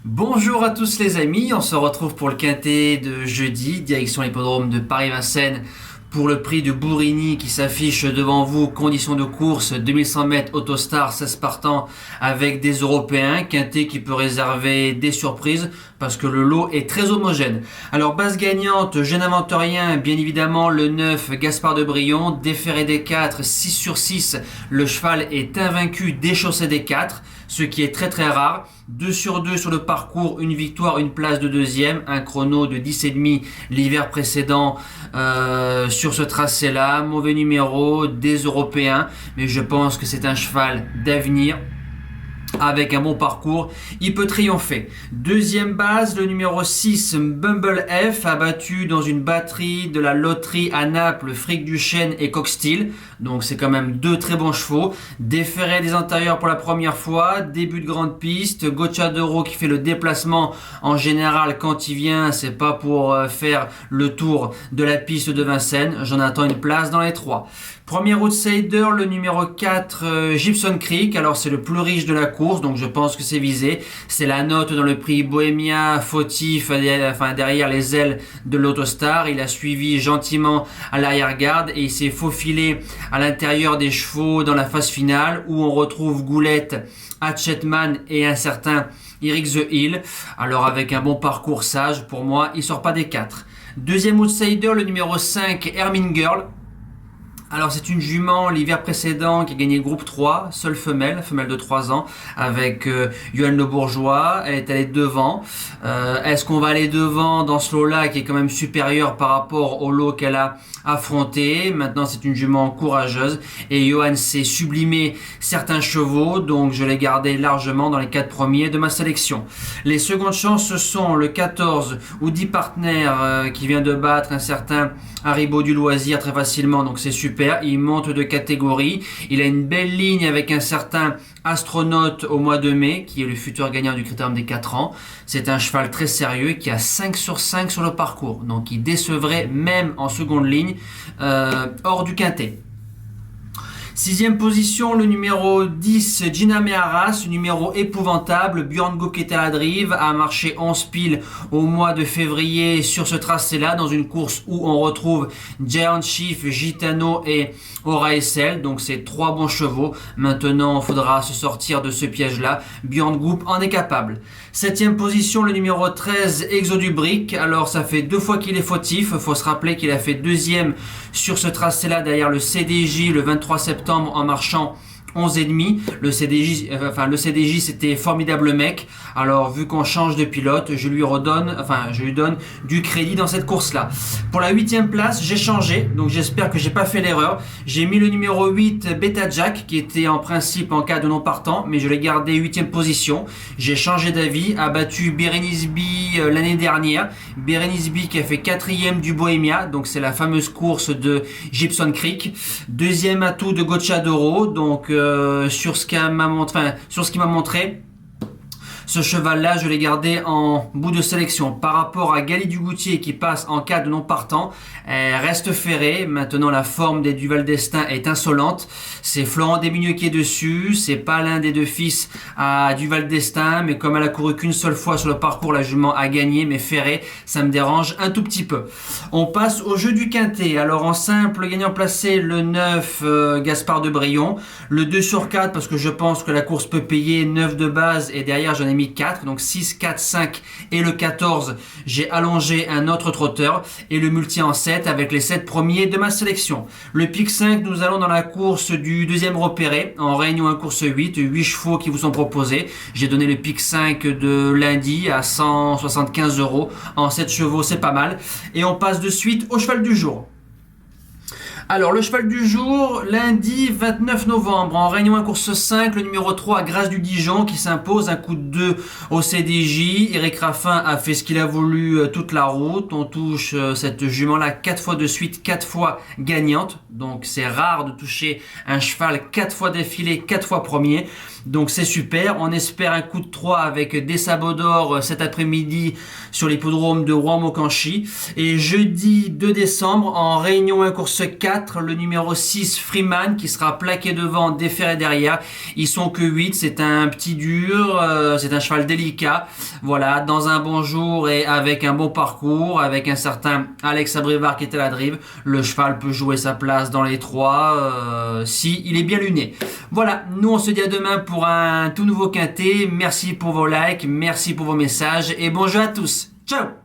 Bonjour à tous les amis, on se retrouve pour le quintet de jeudi, direction l'hippodrome de Paris-Vincennes pour le prix de Bourigny qui s'affiche devant vous, conditions de course, 2100 mètres, Autostar, 16 partants avec des Européens, quintet qui peut réserver des surprises parce que le lot est très homogène. Alors base gagnante, jeune aventurien, bien évidemment le 9, Gaspard de Brion, déféré des 4, 6 sur 6, le cheval est invaincu, déchaussé des 4, ce qui est très très rare. 2 sur 2 sur le parcours, une victoire, une place de deuxième, un chrono de 10,5 l'hiver précédent sur ce tracé-là. Mauvais numéro, des Européens, mais je pense que c'est un cheval d'avenir. Avec un bon parcours, il peut triompher. Deuxième base, le numéro 6, Bumble F, abattu dans une batterie de la loterie à Naples, Fric du Chêne et Coq-Style. Donc c'est quand même deux très bons chevaux. Déféré des antérieurs pour la première fois, début de grande piste, Gocciadoro qui fait le déplacement. En général, quand il vient, c'est pas pour faire le tour de la piste de Vincennes. J'en attends une place dans les trois. Premier outsider, le numéro 4, Gibson Creek. Alors c'est le plus riche de la course, donc je pense que c'est visé. C'est la note dans le prix Bohemia, fautif, derrière les ailes de l'Autostar. Il a suivi gentiment à l'arrière-garde et il s'est faufilé à l'intérieur des chevaux dans la phase finale où on retrouve Goulette, Hatchetman et un certain Eric The Hill. Alors avec un bon parcours sage, pour moi, il sort pas des 4. Deuxième outsider, le numéro 5, Hermine Girl. Alors c'est une jument l'hiver précédent qui a gagné le groupe 3, seule femelle de 3 ans avec Yoann Le Bourgeois. Elle est allée devant. Est-ce qu'on va aller devant dans ce lot-là qui est quand même supérieur par rapport au lot qu'elle a affronté? Maintenant c'est une jument courageuse et Yoann s'est sublimé certains chevaux, donc je l'ai gardé largement dans les 4 premiers de ma sélection. Les secondes chances ce sont le 14 Woody Partner qui vient de battre un certain Haribo du Loisir très facilement, donc c'est super. Il monte de catégorie. Il a une belle ligne avec un certain Astronaute au mois de mai, qui est le futur gagnant du critérium des 4 ans. C'est un cheval très sérieux qui a 5 sur 5 sur le parcours. Donc il décevrait même en seconde ligne hors du quintet. Sixième position, le numéro 10, Gina Meharas, numéro épouvantable. Björn Goop qui était à la drive, a marché 11 piles au mois de février sur ce tracé-là, dans une course où on retrouve Giant Chief, Gitano et Aura SL. Donc c'est 3 bons chevaux. Maintenant, il faudra se sortir de ce piège-là. Björn Goop en est capable. Septième position, le numéro 13, Exodubric. Alors ça fait 2 fois qu'il est fautif. Il faut se rappeler qu'il a fait deuxième sur ce tracé-là derrière le CDJ le 23 septembre en marchant 11,5. Le CDJ c'était formidable mec. Alors vu qu'on change de pilote, je lui donne du crédit dans cette course-là. Pour la 8e place, j'ai changé, donc j'espère que j'ai pas fait l'erreur. J'ai mis le numéro 8, Beta Jack, qui était en principe en cas de non partant, mais je l'ai gardé 8e position. J'ai changé d'avis, a battu Berenice B l'année dernière. Berenice B qui a fait 4e du Bohemia, donc c'est la fameuse course de Gibson Creek. Deuxième atout de Gocciadoro, donc sur ce qu'il m'a montré, ce cheval-là, je l'ai gardé en bout de sélection. Par rapport à Gali Dugoutier qui passe en cas de non partant, reste ferré. Maintenant, la forme des Duval d'Estaing est insolente. C'est Florent Desmigneux qui est dessus. C'est pas l'un des deux fils à Duval d'Estaing, mais comme elle a couru qu'une seule fois sur le parcours, la jument a gagné, mais ferré, ça me dérange un tout petit peu. On passe au jeu du quintet. Alors en simple, gagnant placé, le 9, Gaspard de Brion. Le 2 sur 4, parce que je pense que la course peut payer, 9 de base, et derrière j'en ai mis 4, donc 6, 4, 5 et le 14, j'ai allongé un autre trotteur et le multi en 7 avec les 7 premiers de ma sélection. Le pic 5, nous allons dans la course du deuxième repéré en réunion 1 course 8 chevaux qui vous sont proposés. J'ai donné le pic 5 de lundi à 175 € en 7 chevaux, c'est pas mal. Et on passe de suite au cheval du jour. Alors, le cheval du jour, lundi 29 novembre, en réunion 1 course 5, le numéro 3, Grâce du Dijon, qui s'impose, un coup de 2 au CDJ. Eric Raffin a fait ce qu'il a voulu toute la route. On touche cette jument-là 4 fois de suite, 4 fois gagnante. Donc, c'est rare de toucher un cheval 4 fois d'affilée, 4 fois premier. Donc, c'est super. On espère un coup de 3 avec des sabots d'or cet après-midi sur l'hippodrome de Rouen-Mocanchi. Et jeudi 2 décembre, en réunion 1 course 4, 4, le numéro 6 Freeman qui sera plaqué devant, déféré derrière. Ils sont que 8, c'est un petit dur, c'est un cheval délicat. Voilà, dans un bon jour et avec un bon parcours, avec un certain Alex Abrivard qui est à la drive, le cheval peut jouer sa place dans les 3 si il est bien luné. Voilà, nous on se dit à demain pour un tout nouveau quintet. Merci pour vos likes, merci pour vos messages et bon jeu à tous. Ciao!